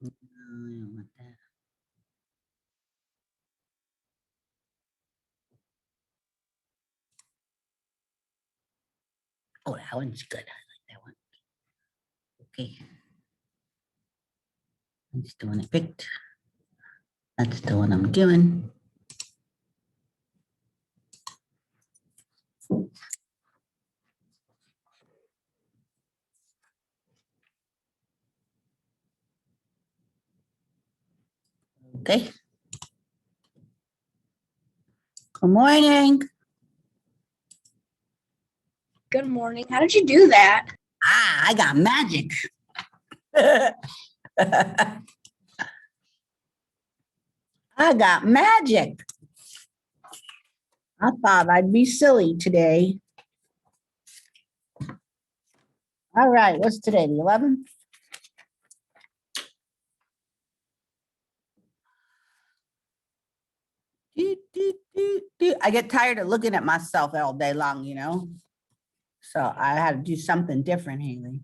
No, I don't want that. Oh, that one's good. I like that one. Okay. That's the one I picked. That's the one I'm doing. Okay. Good morning. Good morning. How did you do that? I got magic. I got magic. I thought I'd be silly today. All right, what's today, the 11th? I get tired of looking at myself all day long, you know? So I had to do something different, Haley.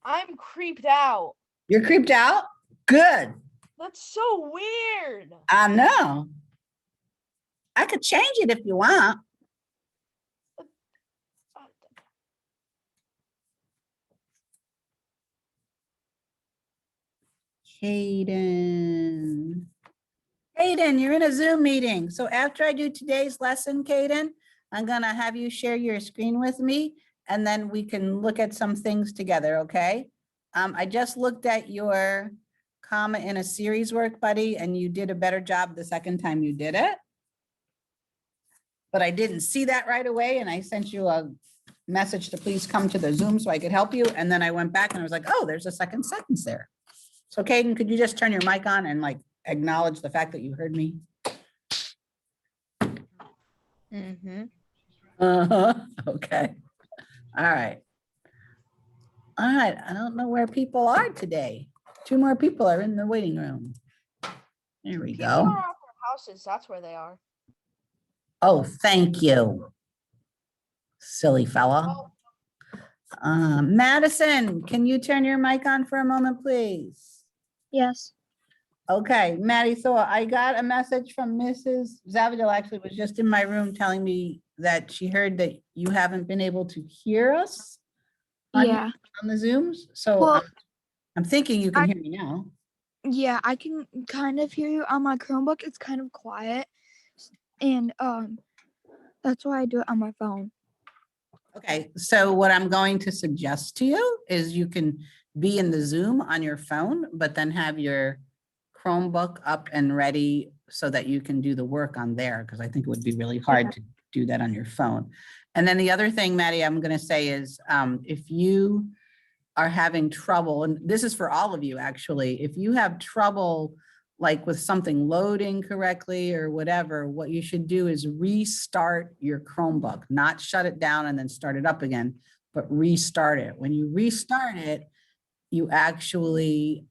I'm creeped out. You're creeped out? Good. That's so weird. I know. I could change it if you want. Caden. Caden, you're in a Zoom meeting. So after I do today's lesson, Caden, I'm gonna have you share your screen with me and then we can look at some things together, okay? I just looked at your comma in a series work, buddy, and you did a better job the second time you did it. But I didn't see that right away and I sent you a message to please come to the Zoom so I could help you. And then I went back and I was like, oh, there's a second sentence there. So Caden, could you just turn your mic on and like acknowledge the fact that you heard me? Mm-hmm. Okay. All right. All right. I don't know where people are today. 2 more people are in the waiting room. There we People are go. at their houses. That's where they are. Oh, thank you. Silly fella. Madison, can you turn your mic on for a moment, please? Yes. Okay, Maddie, so I got a message from Mrs. Zavidel, actually was just in my room telling me that she heard that you haven't been able to hear us on Yeah. on the Zooms. So Well, I'm thinking you can I- hear me now. yeah, I can kind of hear you on my Chromebook. It's kind of quiet. And that's why I do it on my phone. Okay, so what I'm going to suggest to you is you can be in the Zoom on your phone, but then have your Chromebook up and ready so that you can do the work on there, because I think it would be really hard to do that on your phone. And then the other thing, Maddie, I'm going to say is if you are having trouble, and this is for all of you actually, if you have trouble like with something loading correctly or whatever, what you should do is restart your Chromebook, not shut it down and then start it up again, but restart it. When you restart it, you actually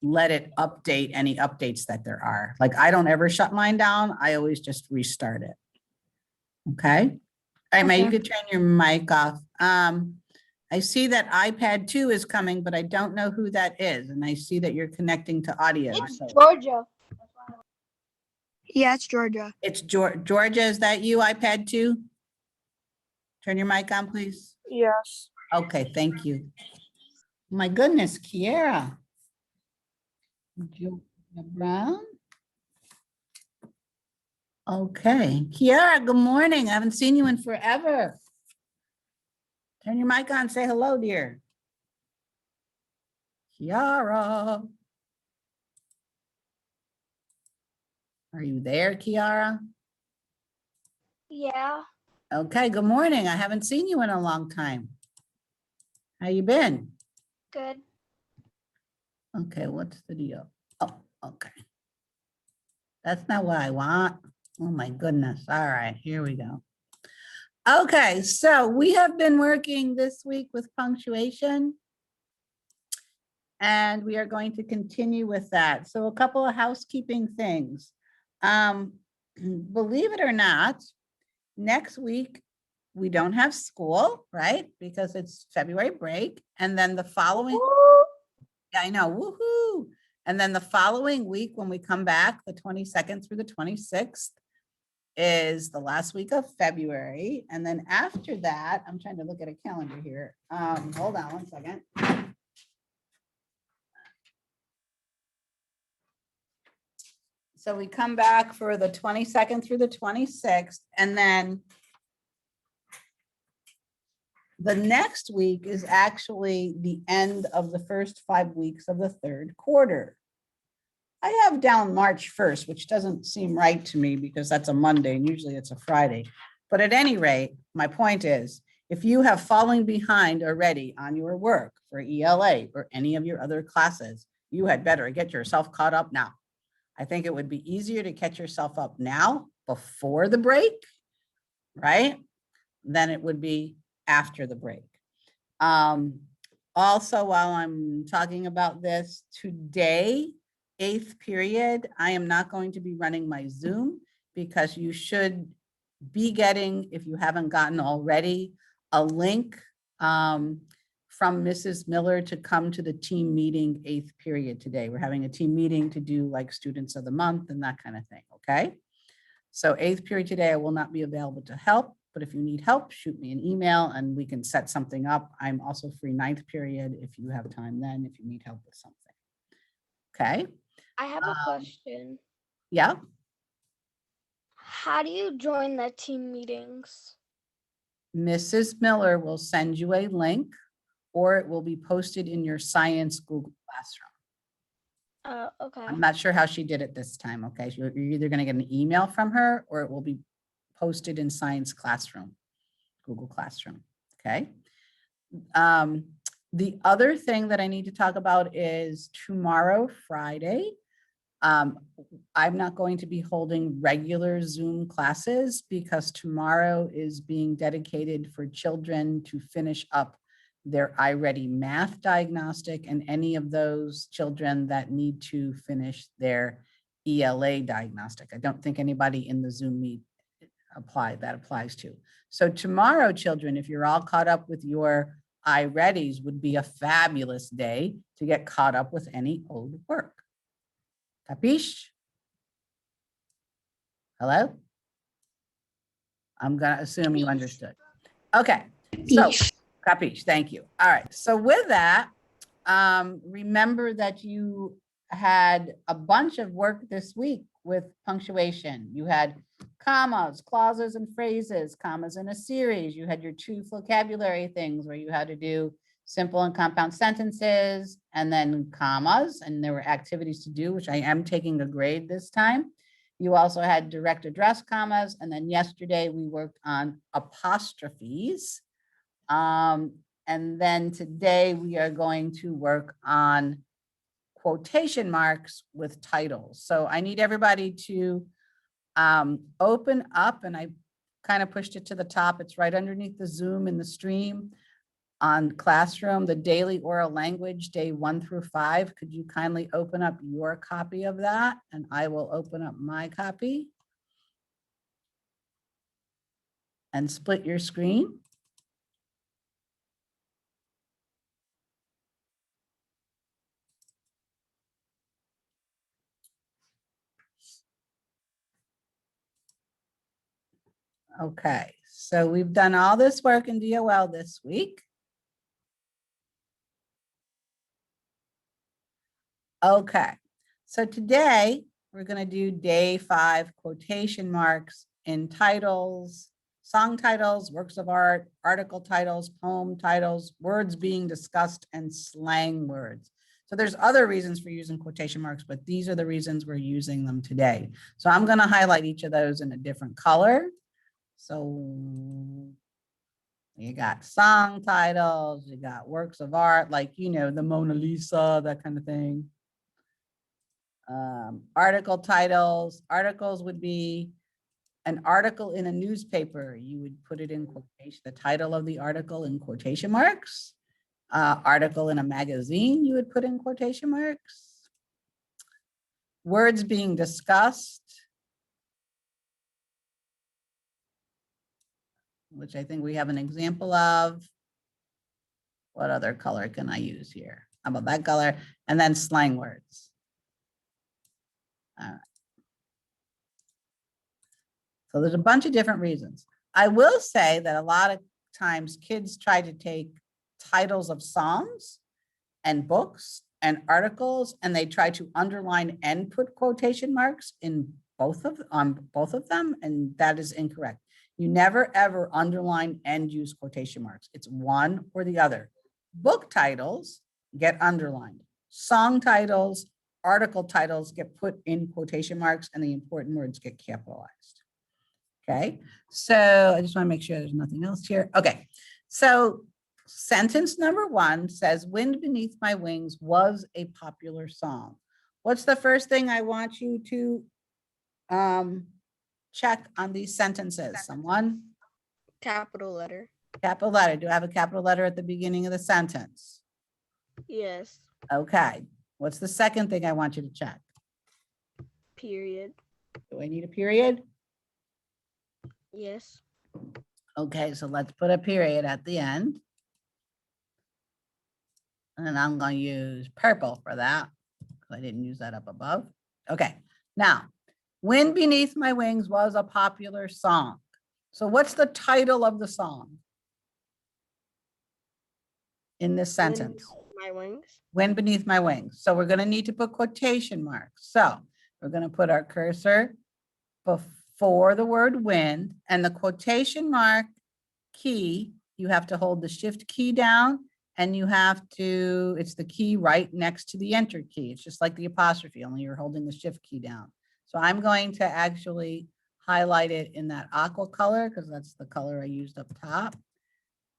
let it update any updates that there are. Like I don't ever shut mine down. I always just restart it. Okay. All right, May, you Okay. could turn your mic off. I see that iPad 2 is coming, but I don't know who that is. And I see that you're connecting to audio. It's So Georgia. Yeah, it's Georgia. it's Georgia, is that you, iPad 2? Turn your mic on, please. Yes. Okay, thank you. My goodness, Kiara. Julia Brown. Okay, Kiara, good morning. I haven't seen you in forever. Turn your mic on, say hello, dear. Kiara. Are you there, Kiara? Yeah. Okay, good morning. I haven't seen you in a long time. How you been? Good. Okay, what's the deal? Oh, okay. That's not what I want. Oh my goodness. All right, here we go. Okay, so we have been working this week with punctuation. And we are going to continue with that. So a couple of housekeeping things. Believe it or not, next week, we don't have school, right? Because it's February break. And then the following, Yeah, I know, woohoo. And then the following week, when we come back, the 22nd through the 26th is the last week of February. And then after that, I'm trying to look at a calendar here. Hold on one second. So we come back for the 22nd through the 26th, and then the next week is actually the end of the first 5 weeks of the third quarter. I have down March 1st, which doesn't seem right to me because that's a Monday and usually it's a Friday. But at any rate, my point is, if you have fallen behind already on your work for ELA or any of your other classes, you had better get yourself caught up now. I think it would be easier to catch yourself up now before the break, right? Than it would be after the break. Also, while I'm talking about this, today, 8th period, I am not going to be running my Zoom because you should be getting, if you haven't gotten already, a link from Mrs. Miller to come to the team meeting 8th period today. We're having a team meeting to do like students of the month and that kind of thing, okay? So 8th period today, I will not be available to help, but if you need help, shoot me an email and we can set something up. I'm also free 9th period if you have time then, if you need help with something. Okay, I have a question. yeah. How do you join the team meetings? Mrs. Miller will send you a link or it will be posted in your science Google Classroom. Okay. I'm not sure how she did it this time, okay? You're either gonna get an email from her or it will be posted in Science Classroom, Google Classroom, okay? The other thing that I need to talk about is tomorrow, Friday. I'm not going to be holding regular Zoom classes because tomorrow is being dedicated for children to finish up their iReady math diagnostic and any of those children that need to finish their ELA diagnostic. I don't think anybody in the Zoom meet applies to. So tomorrow, children, if you're all caught up with your iReadies, would be a fabulous day to get caught up with any old work. Capiche? Hello? I'm gonna assume you understood. Okay, so capiche, thank you. All right, so with that, remember that you had a bunch of work this week with punctuation. You had commas, clauses and phrases, commas in a series. You had your 2 vocabulary things where you had to do simple and compound sentences and then commas, and there were activities to do, which I am taking a grade this time. You also had direct address commas, and then yesterday we worked on apostrophes. And then today we are going to work on quotation marks with titles. So I need everybody to open up, and I kind of pushed it to the top. It's right underneath the Zoom in the stream on Classroom, the daily oral language, day 1 through 5. Could you kindly open up your copy of that? And I will open up my copy and split your screen. Okay, so we've done all this work in DOL this week. Okay, so today we're going to do day 5 quotation marks in titles, song titles, works of art, article titles, poem titles, words being discussed, and slang words. So there's other reasons for using quotation marks, but these are the reasons we're using them today. So I'm going to highlight each of those in a different color. So you got song titles, you got works of art, like, you know, the Mona Lisa, that kind of thing. Article titles, articles would be an article in a newspaper. You would put it in quotation, the title of the article in quotation marks. Article in a magazine, you would put in quotation marks. Words being discussed, which I think we have an example of. What other color can I use here? How about that color? And then slang words. All right. So there's a bunch of different reasons. I will say that a lot of times kids try to take titles of songs and books and articles, and they try to underline and put quotation marks in on both of them, and that is incorrect. You never ever underline and use quotation marks. It's one or the other. Book titles get underlined. Song titles, article titles get put in quotation marks, and the important words get capitalized. Okay, so I just want to make sure there's nothing else here. Okay, so sentence number 1 says, "Wind Beneath My Wings" was a popular song. What's the first thing I want you to check on these sentences? Someone? Capital letter. Capital letter. Do I have a capital letter at the beginning of the sentence? Yes. Okay. What's the second thing I want you to check? Period. Do I need a period? Yes. Okay, so let's put a period at the end. And I'm going to use purple for that, because I didn't use that up above. Okay, now, "Wind Beneath My Wings" was a popular song. So what's the title of the song in this sentence? My wings. "Wind Beneath My Wings." So we're going to need to put quotation marks. So we're going to put our cursor before the word wind, and the quotation mark key, you have to hold the shift key down, and you have to, it's the key right next to the enter key. It's just like the apostrophe, only you're holding the shift key down. So I'm going to actually highlight it in that aqua color, because that's the color I used up top.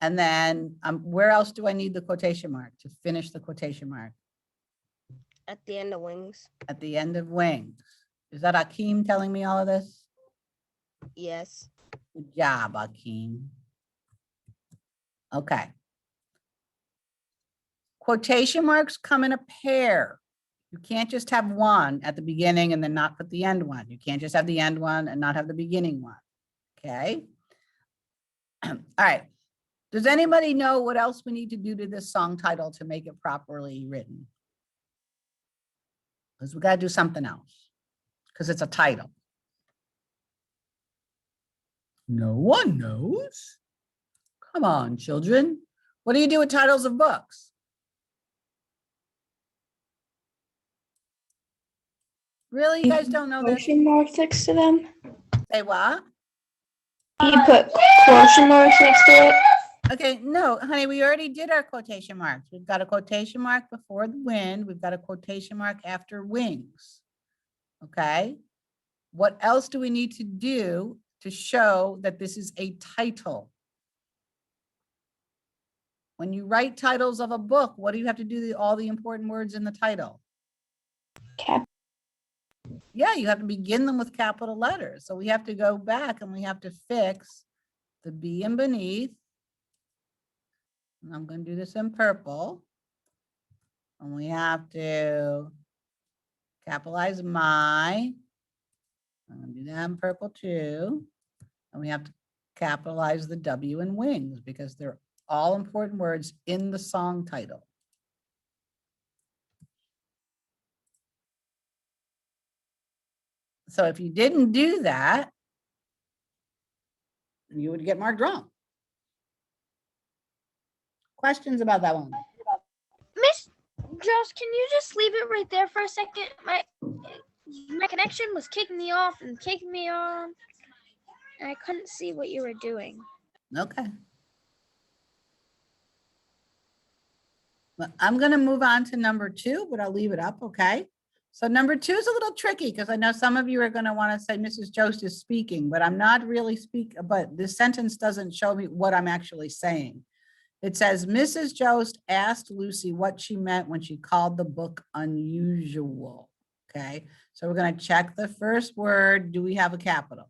And then where else do I need the quotation mark to finish the quotation mark? At the end of wings. At the end of wings. Is that Akeem telling me all of this? Yes. Good job, Akeem. Okay. Quotation marks come in a pair. You can't just have one at the beginning and then not put the end one. You can't just have the end one and not have the beginning one. Okay. All right. Does anybody know what else we need to do to this song title to make it properly written? Because we got to do something else, because it's a title. No one knows. Come on, children. What do you do with titles of books? Really? You guys don't know this? Quotation marks next to them. Say what? You put quotation marks next to it. Okay, no, honey, we already did our quotation marks. We've got a quotation mark before the wind. We've got a quotation mark after wings. Okay. What else do we need to do to show that this is a title? When you write titles of a book, what do you have to do? All the important words in the title. Cap. Yeah, you have to begin them with capital letters. So we have to go back and we have to fix the B and beneath. And I'm going to do this in purple. And we have to capitalize my. I'm going to do that in purple too. And we have to capitalize the W in wings, because they're all important words in the song title. So if you didn't do that, you would get marked wrong. Questions about that one? Miss Jost, can you just leave it right there for a second? My connection was kicking me off and kicking me on, and I couldn't see what you were doing. Okay. Well, I'm going to move on to number 2, but I'll leave it up, okay? So number 2 is a little tricky, because I know some of you are going to want to say Mrs. Jost is speaking, but I'm not really speaking, but this sentence doesn't show me what I'm actually saying. It says, Mrs. Jost asked Lucy what she meant when she called the book unusual. Okay, so we're going to check the first word. Do we have a capital?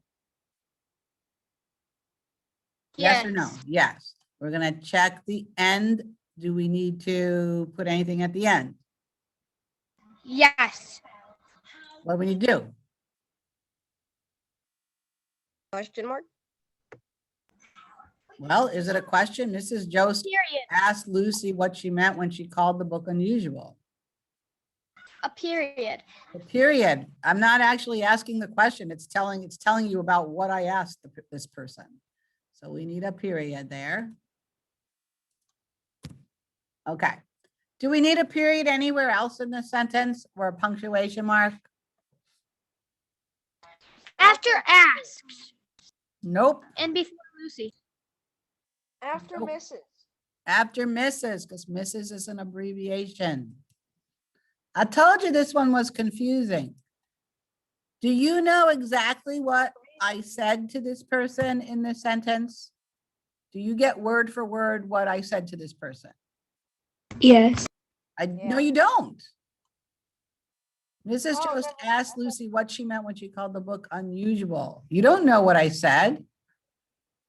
Yes or no? Yes. We're going to check the end. Do we need to put anything at the end? Yes. What do we need to do? Question mark. Well, is it a question? Mrs. Jost Period. asked Lucy what she meant when she called the book unusual. A period. The period. I'm not actually asking the question. It's telling you about what I asked this person. So we need a period there. Okay. Do we need a period anywhere else in the sentence or a punctuation mark? After asks Nope. and before Lucy. After Nope. Mrs. After Mrs., because Mrs. is an abbreviation. I told you this one was confusing. Do you know exactly what I said to this person in this sentence? Do you get word for word what I said to this person? Yes. No, you don't. Mrs. Oh, Jost no, asked Lucy what she meant when she called the book unusual. You don't know what I said.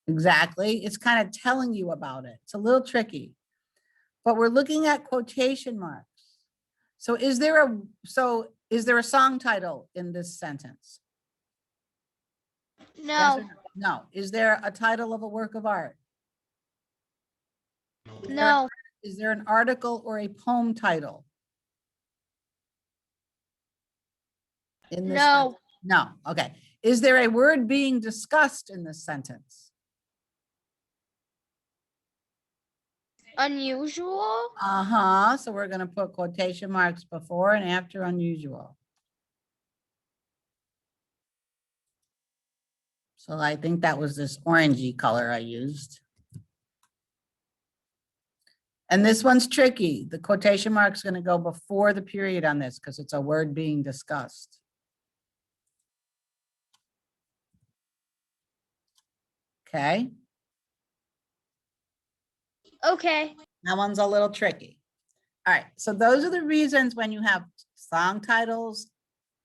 Exactly. It's kind of telling you about it. It's a little tricky, but we're looking at quotation marks. So is there a song title in this sentence? Yes No. or no? Is there a title of a work of art? No. Is there an article or a poem title? In this No. No. Okay. Is there a word being discussed in this sentence? Unusual. Uh-huh. So we're going to put quotation marks before and after unusual. So I think that was this orangey color I used. And this one's tricky. The quotation mark's going to go before the period on this because it's a word being discussed. Okay. Okay. That one's a little tricky. All right. So those are the reasons when you have song titles,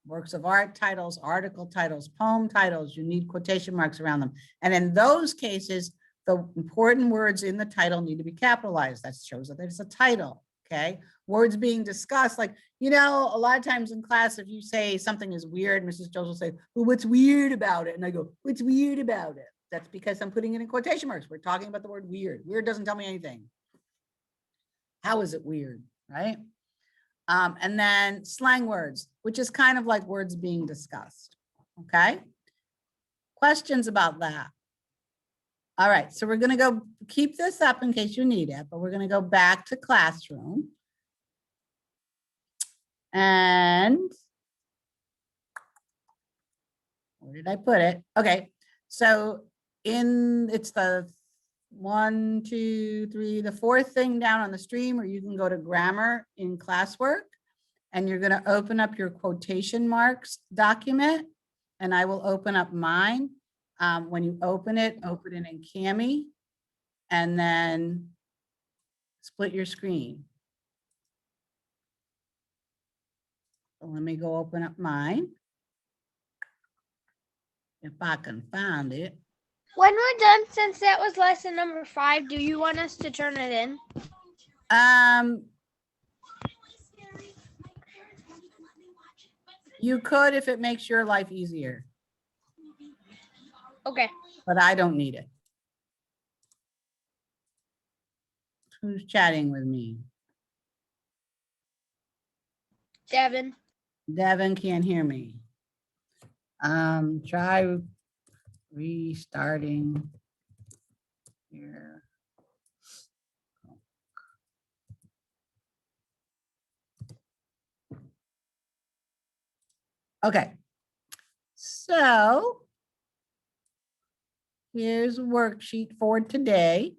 works of art titles, article titles, poem titles, you need quotation marks around them. And in those cases, the important words in the title need to be capitalized. That shows that it's a title, okay? Words being discussed, like, you know, a lot of times in class, if you say something is weird, Mrs. Jones will say, well, what's weird about it? And I go, what's weird about it? That's because I'm putting it in quotation marks. We're talking about the word weird. Weird doesn't tell me anything. How is it weird, right? And then slang words, which is kind of like words being discussed, okay? Questions about that? All right, so we're gonna go keep this up in case you need it, but we're gonna go back to classroom. And where did I put it? Okay, so it's the 1, 2, 3, the fourth thing down on the stream, or you can go to grammar in classwork. And you're going to open up your quotation marks document, and I will open up mine. When you open it in Cami, and then split your screen. So let me go open up mine. If I can find it. When we're done, since that was lesson number 5, do you want us to turn it in? You could if it makes your life easier, Okay. but I don't need it. Who's chatting with me? Devin. Devin can't hear me. Try restarting here. Okay, so here's a worksheet for today,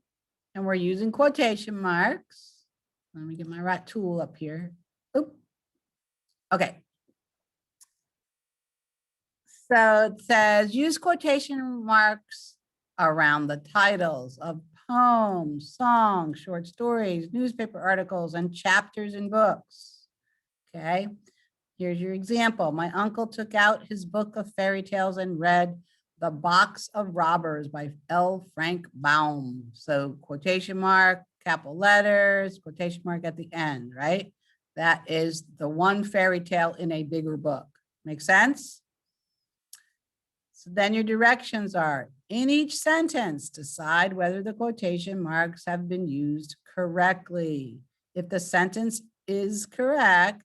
and we're using quotation marks. Let me get my right tool up here. Oop. Okay. So it says use quotation marks around the titles of poems, songs, short stories, newspaper articles, and chapters in books. Okay. Here's your example. My uncle took out his book of fairy tales and read The Box of Robbers by L. Frank Baum. So quotation mark, capital letters, quotation mark at the end, right? That is the one fairy tale in a bigger book. Make sense? So then your directions are, in each sentence, decide whether the quotation marks have been used correctly. If the sentence is correct,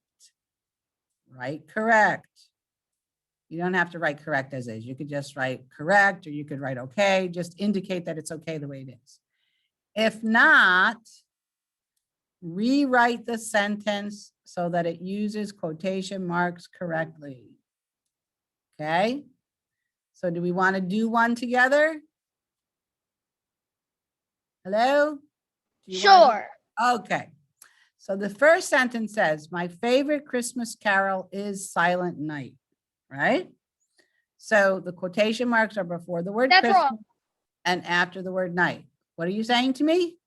write correct. You don't have to write correct as is. You could just write correct, or you could write okay. Just indicate that it's okay the way it is. If not, rewrite the sentence so that it uses quotation marks correctly. Okay? So do we want to do one together? Hello? Do you wanna do- Sure. Okay. So the first sentence says, my favorite Christmas carol is Silent Night, right? So the quotation marks are before the word That's Christmas wrong. and after the word night. What are you saying to me?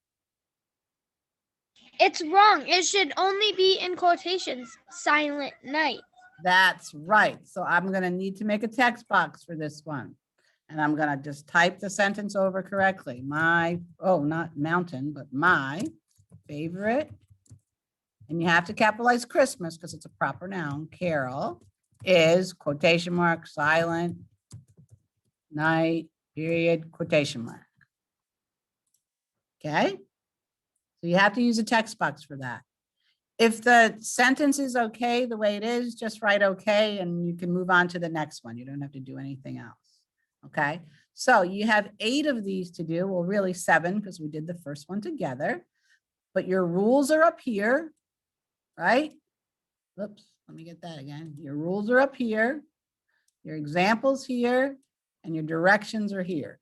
It's wrong. It should only be in quotations. Silent night. That's right. So I'm going to need to make a text box for this one. And I'm going to just type the sentence over correctly. My, oh, not mountain, but my favorite. And you have to capitalize Christmas because it's a proper noun. Carol is quotation mark, silent, night, period, quotation mark. Okay. So you have to use a text box for that. If the sentence is okay the way it is, just write okay and you can move on to the next one. You don't have to do anything else. Okay. So you have 8 of these to do. Well, really 7 because we did the first one together. But your rules are up here, right? Oops, let me get that again. Your rules are up here, your examples here, and your directions are here.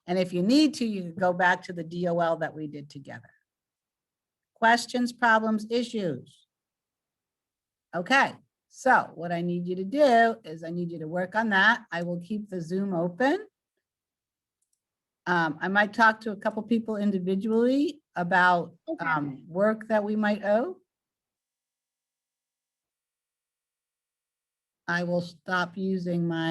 And if you need to, you can go back to the DOL that we did together. Questions, problems, issues. Okay, so what I need you to do is I need you to work on that. I will keep the Zoom open. I might talk to a couple people individually about Okay. work that we might owe. I will stop using my